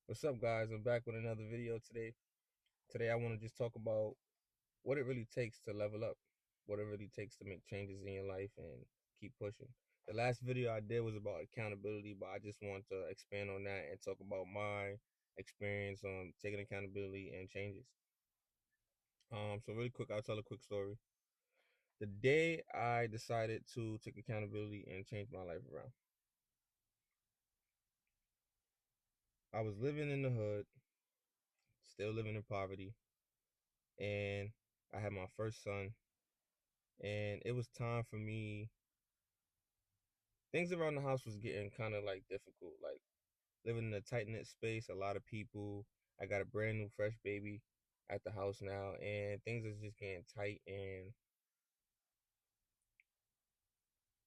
What's up, guys? I'm back with another video today. Today, I want to just talk about what it really takes to level up, what it really takes to make changes in your life and keep pushing. The last video I did was about accountability, but I just want to expand on that and talk about my experience on taking accountability and changes. So really quick, I'll tell a quick story. The day I decided to take accountability and change my life around, I was living in the hood, still living in poverty, and I had my first son. And it was time for me. Things around the house was getting kind of like difficult, like living in a tight knit space, a lot of people. I got a brand new fresh baby at the house now, and things is just getting tight, and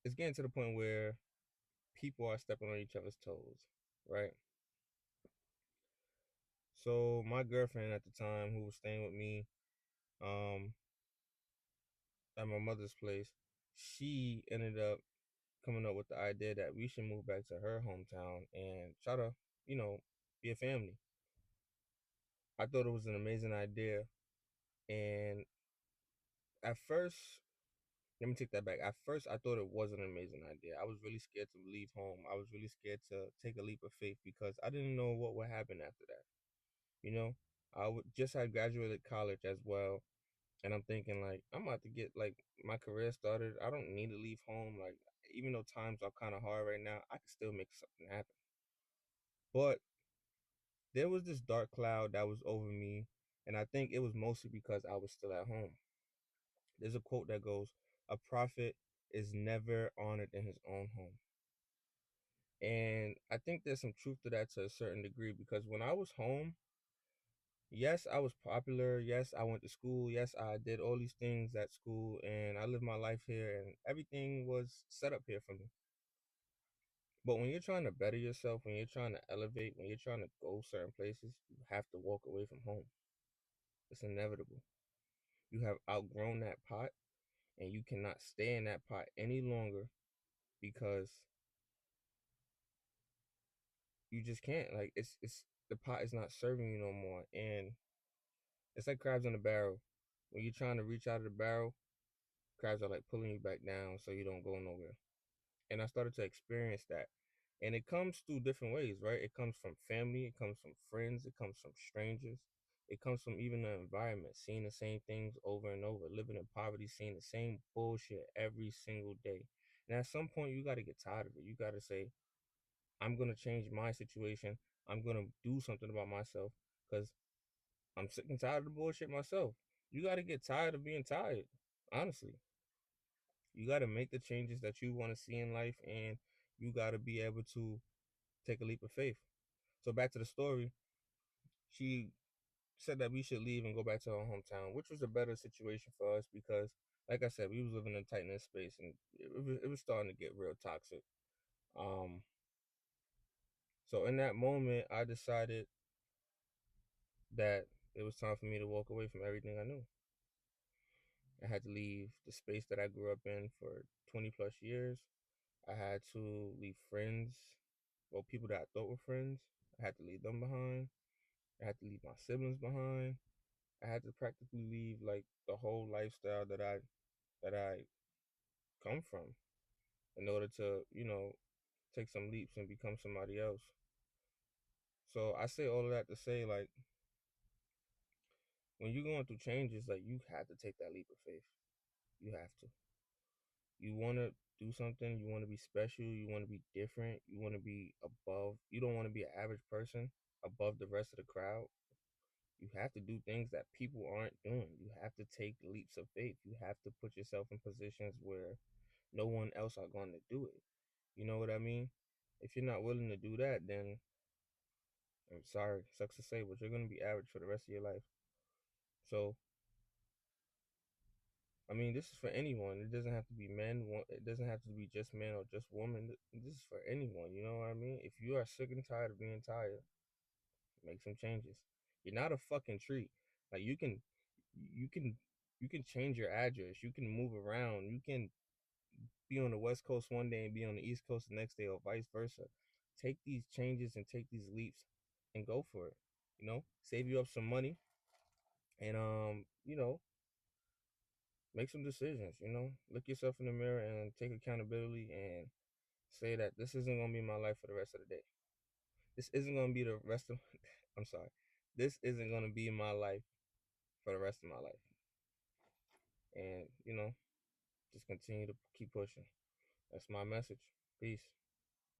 it's getting to the point where people are stepping on each other's toes, right? So my girlfriend at the time, who was staying with me, um, at my mother's place, she ended up coming up with the idea that we should move back to her hometown and try to, you know, be a family. I thought it was an amazing idea. And at first, let me take that back. At first, I thought it was an amazing idea. I was really scared to leave home. I was really scared to take a leap of faith because I didn't know what would happen after that. You know, just had graduated college as well. And I'm thinking, like, I'm about to get, like, my career started. I don't need to leave home. Like, even though times are kind of hard right now, I can still make something happen. But there was this dark cloud that was over me. And I think it was mostly because I was still at home. There's a quote that goes, "A prophet is never honored in his own home." And I think there's some truth to that to a certain degree because when I was home, yes, I was popular. Yes, I went to school. Yes, I did all these things at school and I lived my life here and everything was set up here for me. But when you're trying to better yourself, when you're trying to elevate, when you're trying to go certain places, you have to walk away from home. It's inevitable. You have outgrown that pot and you cannot stay in that pot any longer because you just can't. Like it's the pot is not serving you no more, and it's like crabs in a barrel. When you're trying to reach out of the barrel, crabs are like pulling you back down so you don't go nowhere. And I started to experience that, and it comes through different ways, right? It comes from family, it comes from friends, it comes from strangers, it comes from even the environment, seeing the same things over and over, living in poverty, seeing the same bullshit every single day. And at some point, you got to get tired of it. You got to say, I'm going to change my situation. I'm going to do something about myself because I'm sick and tired of the bullshit myself. You got to get tired of being tired. Honestly, you got to make the changes that you want to see in life and you got to be able to take a leap of faith. So back to the story, she said that we should leave and go back to our hometown, which was a better situation for us because, like I said, we was living in a tight knit space and it was starting to get real toxic. Um, so in that moment, I decided that it was time for me to walk away from everything I knew. I had to leave the space that I grew up in for 20 plus years. I had to leave friends, well, people that I thought were friends. I had to leave them behind. I had to leave my siblings behind. I had to practically leave like the whole lifestyle that I come from in order to, take some leaps and become somebody else. So I say all of that to say, like, when you're going through changes, like, you have to take that leap of faith. You have to. You want to do something, you want to be special, you want to be different, you want to be above, you don't want to be an average person above the rest of the crowd. You have to do things that people aren't doing. You have to take leaps of faith. You have to put yourself in positions where no one else are going to do it. You know what I mean? If you're not willing to do that, then I'm sorry, sucks to say, but you're going to be average for the rest of your life. So I mean, this is for anyone. It doesn't have to be men. It doesn't have to be just men or just women. This is for anyone. You know what I mean? If you are sick and tired of being tired, make some changes. You're not a fucking tree. Like you can, you can change your address. You can move around. You can be on the West Coast one day and be on the East Coast the next day, or vice versa. Take these changes and take these leaps and go for it. Save you up some money and make some decisions. Look yourself in the mirror and take accountability and say that this isn't gonna be my life for the rest of the day. This isn't gonna be the rest of I'm sorry. This isn't gonna be my life for the rest of my life. And just continue to keep pushing. That's my message. Peace.